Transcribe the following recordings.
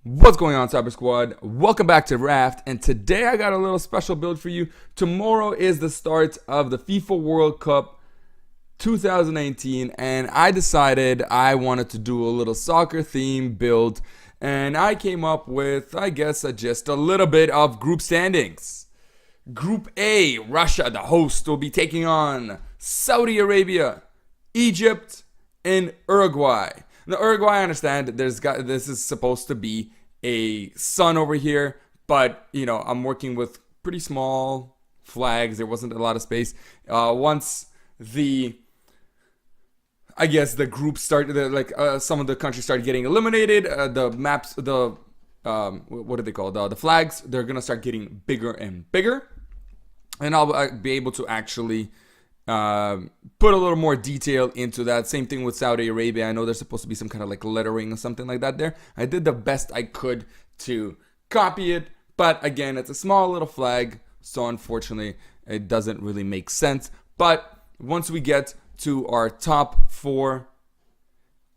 What's going on, Cyber Squad? Welcome back to Raft, and today I got a little special build for you. Tomorrow is the start of the FIFA World Cup 2019, and I decided I wanted to do a little soccer theme build, and I came up with, I guess, just a little bit of group standings. Group A, Russia, the host, will be taking on Saudi Arabia, Egypt, and Uruguay. Now, Uruguay, I understand this is supposed to be a sun over here, but I'm working with pretty small flags. There wasn't a lot of space. Once the group started, some of the countries started getting eliminated. The maps, what are they called? The flags, they're gonna start getting bigger and bigger, and I'll be able to actually put a little more detail into that. Same thing with Saudi Arabia. I know there's supposed to be some kind of like lettering or something like that there. I did the best I could to copy it, but again, it's a small little flag, so unfortunately it doesn't really make sense. But once we get to our top four,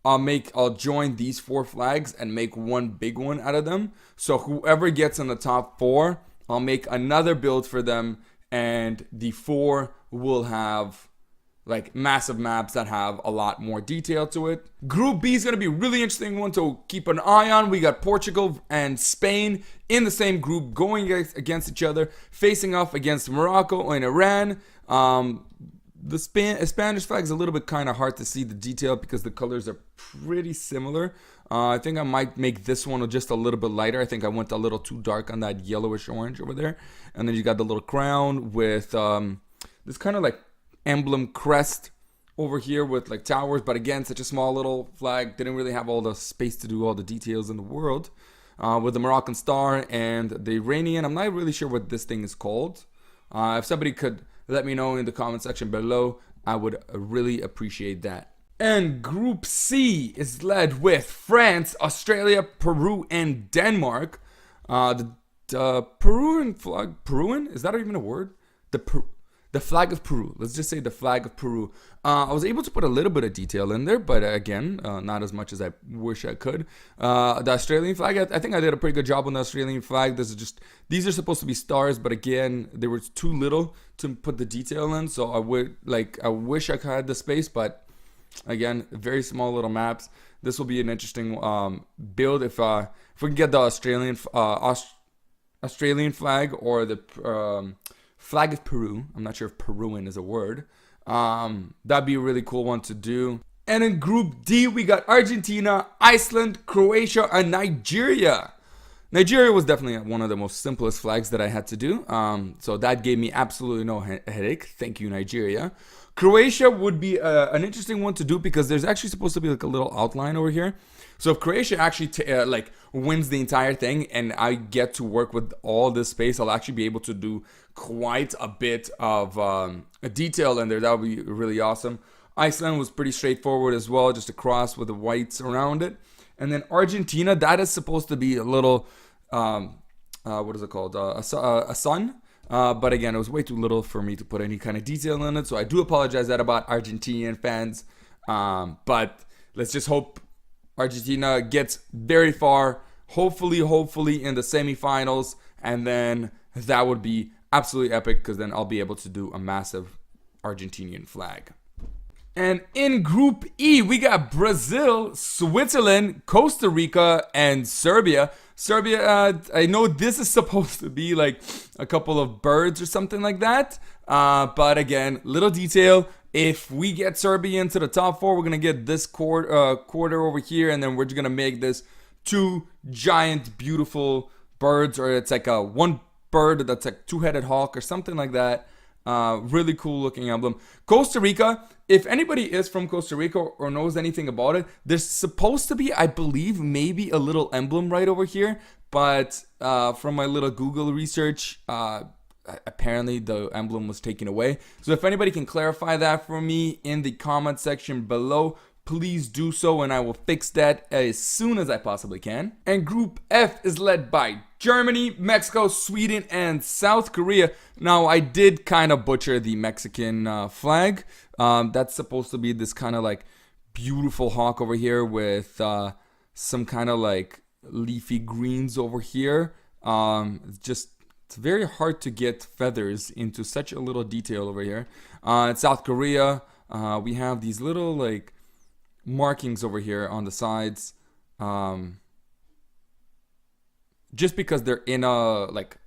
I'll join these four flags and make one big one out of them. So whoever gets in the top four, I'll make another build for them, and the four will have like massive maps that have a lot more detail to it. Group B is going to be a really interesting one to keep an eye on. We got Portugal and Spain in the same group going against each other, facing off against Morocco and Iran. The Spanish flag is a little bit kind of hard to see the detail because the colors are pretty similar. I think I might make this one just a little bit lighter. I think I went a little too dark on that yellowish orange over there. And then you got the little crown with this kind of like emblem crest over here with like towers. But again, such a small little flag. Didn't really have all the space to do all the details in the world. With the Moroccan star and the Iranian. I'm not really sure what this thing is called. If somebody could let me know in the comment section below, I would really appreciate that. And Group C is led with France, Australia, Peru, and Denmark. The Peruvian flag, Peruvian? Is that even a word? The flag of Peru. Let's just say the flag of Peru. I was able to put a little bit of detail in there, but again, not as much as I wish I could. The Australian flag, I think I did a pretty good job on the Australian flag. These are supposed to be stars, but again, they were too little to put the detail in. So I wish I had the space, but again, very small little maps. This will be an interesting build if we can get the Australian flag or the flag of Peru. I'm not sure if Peruvian is a word. That'd be a really cool one to do. And in Group D, we got Argentina, Iceland, Croatia, and Nigeria. Nigeria was definitely one of the most simplest flags that I had to do. So that gave me absolutely no headache. Thank you, Nigeria. Croatia would be an interesting one to do because there's actually supposed to be like a little outline over here. So if Croatia actually wins the entire thing and I get to work with all this space, I'll actually be able to do quite a bit of a detail in there. That would be really awesome. Iceland was pretty straightforward as well, just a cross with the whites around it. And then Argentina, that is supposed to be a little, what is it called? A sun. But again, it was way too little for me to put any kind of detail in it. So I do apologize that about Argentinian fans. But let's just hope Argentina gets very far. Hopefully in the semifinals. And then that would be absolutely epic because then I'll be able to do a massive Argentinian flag. And in Group E, we got Brazil, Switzerland, Costa Rica, and Serbia. Serbia, I know this is supposed to be like a couple of birds or something like that. But again, little detail. If we get Serbia into the top four, we're going to get this quarter over here. And then we're just going to make this two giant, beautiful birds. Or it's like one bird that's like two-headed hawk or something like that. Really cool looking emblem. Costa Rica, if anybody is from Costa Rica or knows anything about it, there's supposed to be, I believe, maybe a little emblem right over here. But from my little Google research, apparently the emblem was taken away. So if anybody can clarify that for me in the comment section below, please do so and I will fix that as soon as I possibly can. And Group F is led by Germany, Mexico, Sweden, and South Korea. Now, I did kind of butcher the Mexican flag. That's supposed to be this kind of like beautiful hawk over here with some kind of like leafy greens over here. It's very hard to get feathers into such a little detail over here. In South Korea, we have these little like markings over here on the sides. Just because they're in a like,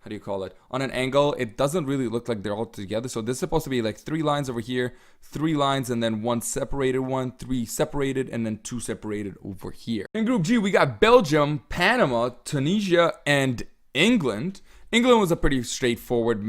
how do you call it, on an angle, it doesn't really look like they're all together. So this is supposed to be like 3 lines over here, 3 lines, and then 1 separated one, 3 separated, and then 2 separated over here. In Group G, we got Belgium, Panama, Tunisia, and England. England was a pretty straightforward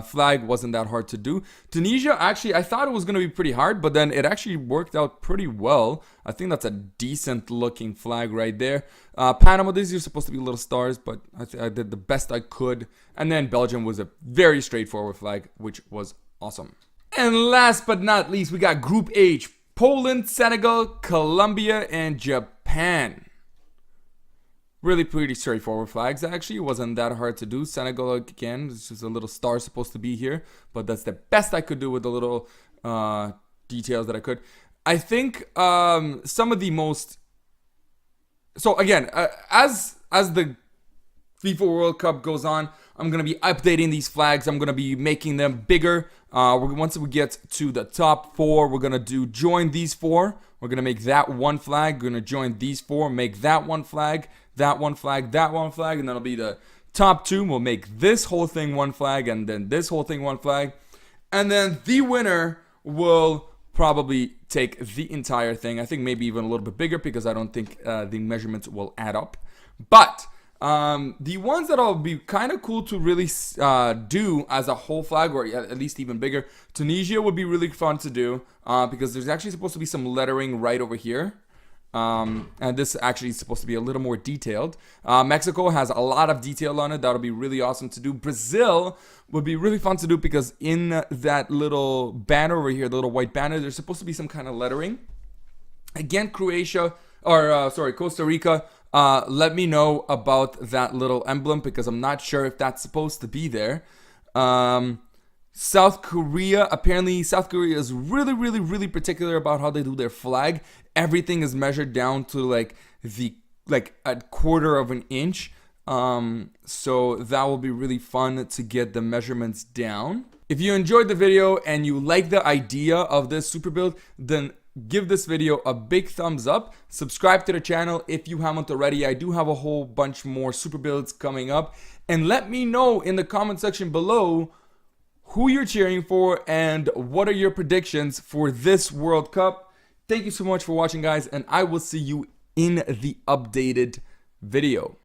flag, wasn't that hard to do. Tunisia, actually, I thought it was going to be pretty hard, but then it actually worked out pretty well. I think that's a decent looking flag right there. Panama, these are supposed to be little stars, but I did the best I could. And then Belgium was a very straightforward flag, which was awesome. And last but not least, we got Group H, Poland, Senegal, Colombia, and Japan. Really pretty straightforward flags, actually. It wasn't that hard to do. Senegal, again, it's just a little star supposed to be here. But that's the best I could do with the little details that I could. I think some of the most... So, again, as the FIFA World Cup goes on, I'm going to be updating these flags. I'm going to be making them bigger. Once we get to the top 4, we're going to do join these 4. We're going to make that one flag. We're going to join these 4, make that one flag, that one flag, that one flag, and that'll be the top 2. We'll make this whole thing one flag, and then this whole thing one flag. And then the winner will probably take the entire thing. I think maybe even a little bit bigger because I don't think the measurements will add up. But the ones that'll be kind of cool to really do as a whole flag, or at least even bigger, Tunisia would be really fun to do because there's actually supposed to be some lettering right over here. And this actually is supposed to be a little more detailed. Mexico has a lot of detail on it. That'll be really awesome to do. Brazil would be really fun to do because in that little banner over here, the little white banner, there's supposed to be some kind of lettering. Again, Costa Rica. Let me know about that little emblem because I'm not sure if that's supposed to be there. South Korea, apparently South Korea is really particular about how they do their flag. Everything is measured down to like a quarter of an inch. So that will be really fun to get the measurements down. If you enjoyed the video and you like the idea of this super build, then give this video a big thumbs up. Subscribe to the channel if you haven't already. I do have a whole bunch more super builds coming up. And let me know in the comment section below who you're cheering for and what are your predictions for this World Cup. Thank you so much for watching, guys, and I will see you in the updated video.